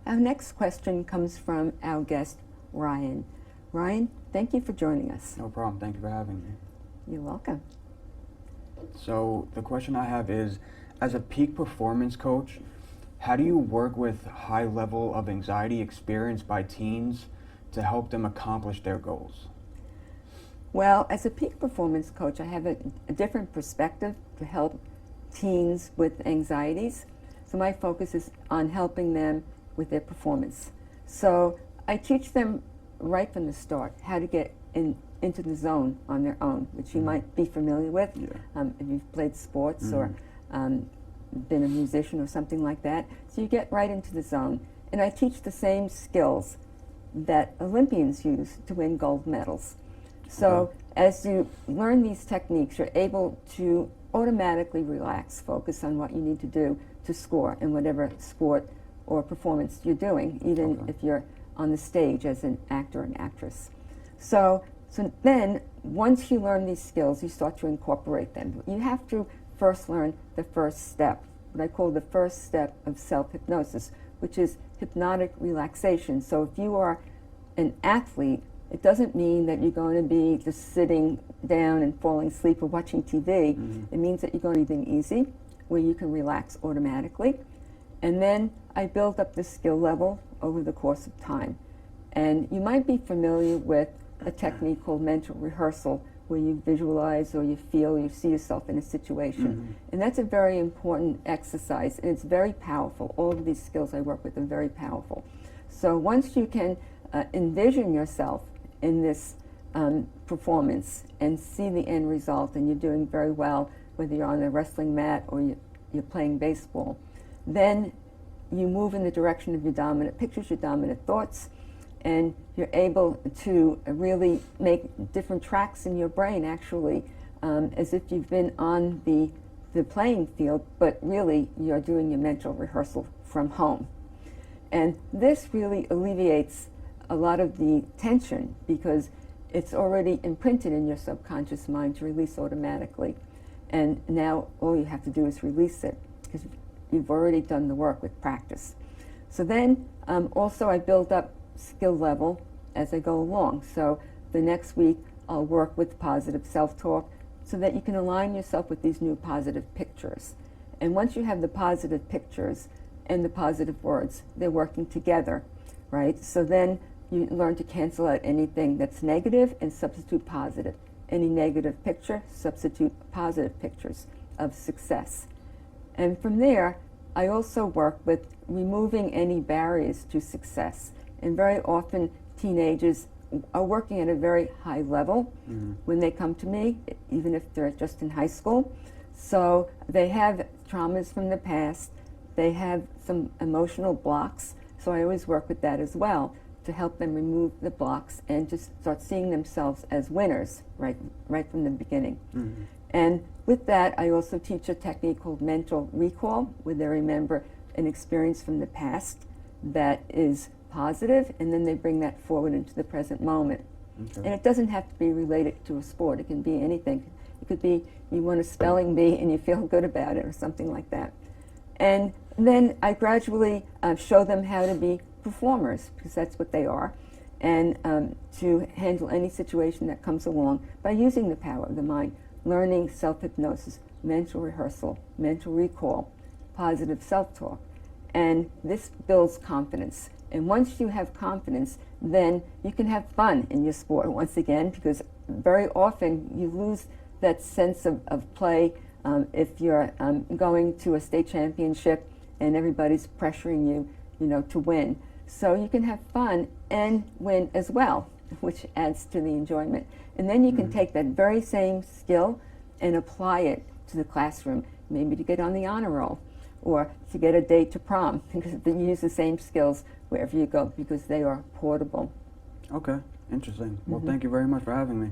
Our next question comes from our guest, Ryan. Ryan, thank you for joining us. No problem. Thank you for having me. You're welcome. So the question I have is, as a peak performance coach, how do you work with high level of anxiety experienced by teens to help them accomplish their goals? Well, as a peak performance coach, I have a different perspective to help teens with anxieties. So my focus is on helping them with their performance. So I teach them right from the start how to get into the zone on their own, which you might be familiar with if you've played sports or been a musician or something like that. So you get right into the zone. And I teach the same skills that Olympians use to win gold medals. So as you learn these techniques, you're able to automatically relax, focus on what you need to do to score in whatever sport or performance you're doing, even if you're on the stage as an actor and actress. So then, once you learn these skills, you start to incorporate them. You have to first learn the first step, what I call the first step of self-hypnosis, which is hypnotic relaxation. So if you are an athlete, it doesn't mean that you're going to be just sitting down and falling asleep or watching TV. It means that you're going to be breathing easy, where you can relax automatically. And then I build up the skill level over the course of time. And you might be familiar with a technique called mental rehearsal, where you visualize or you feel, you see yourself in a situation. And that's a very important exercise, and it's very powerful. All of these skills I work with are very powerful. So once you can envision yourself in this performance and see the end result, and you're doing very well, whether you're on the wrestling mat or you're playing baseball, then you move in the direction of your dominant pictures, your dominant thoughts, and you're able to really make different tracks in your brain, actually, as if you've been on the playing field, but really you're doing your mental rehearsal from home. And this really alleviates a lot of the tension, because it's already imprinted in your subconscious mind to release automatically. And now all you have to do is release it, because you've already done the work with practice. So then also I build up skill level as I go along. So the next week I'll work with positive self-talk so that you can align yourself with these new positive pictures. And once you have the positive pictures and the positive words, they're working together, right? So then you learn to cancel out anything that's negative and substitute positive. Any negative picture, substitute positive pictures of success. And from there, I also work with removing any barriers to success. And very often, teenagers are working at a very high level when they come to me, even if they're just in high school. So they have traumas from the past. They have some emotional blocks. So I always work with that as well, to help them remove the blocks and just start seeing themselves as winners right from the beginning. And with that, I also teach a technique called mental recall, where they remember an experience from the past that is positive, and then they bring that forward into the present moment. And it doesn't have to be related to a sport. It can be anything. It could be you won a spelling bee and you feel good about it, or something like that. And then I gradually show them how to be performers, because that's what they are, and to handle any situation that comes along by using the power of the mind, learning self-hypnosis, mental rehearsal, mental recall, positive self-talk. And this builds confidence. And once you have confidence, then you can have fun in your sport once again, because very often you lose that sense of play if you're going to a state championship and everybody's pressuring you, to win. So you can have fun and win as well, which adds to the enjoyment. And then you can take that very same skill and apply it to the classroom, maybe to get on the honor roll, or to get a date to prom, because you use the same skills wherever you go, because they are portable. Okay, interesting. Well, thank you very much for having me.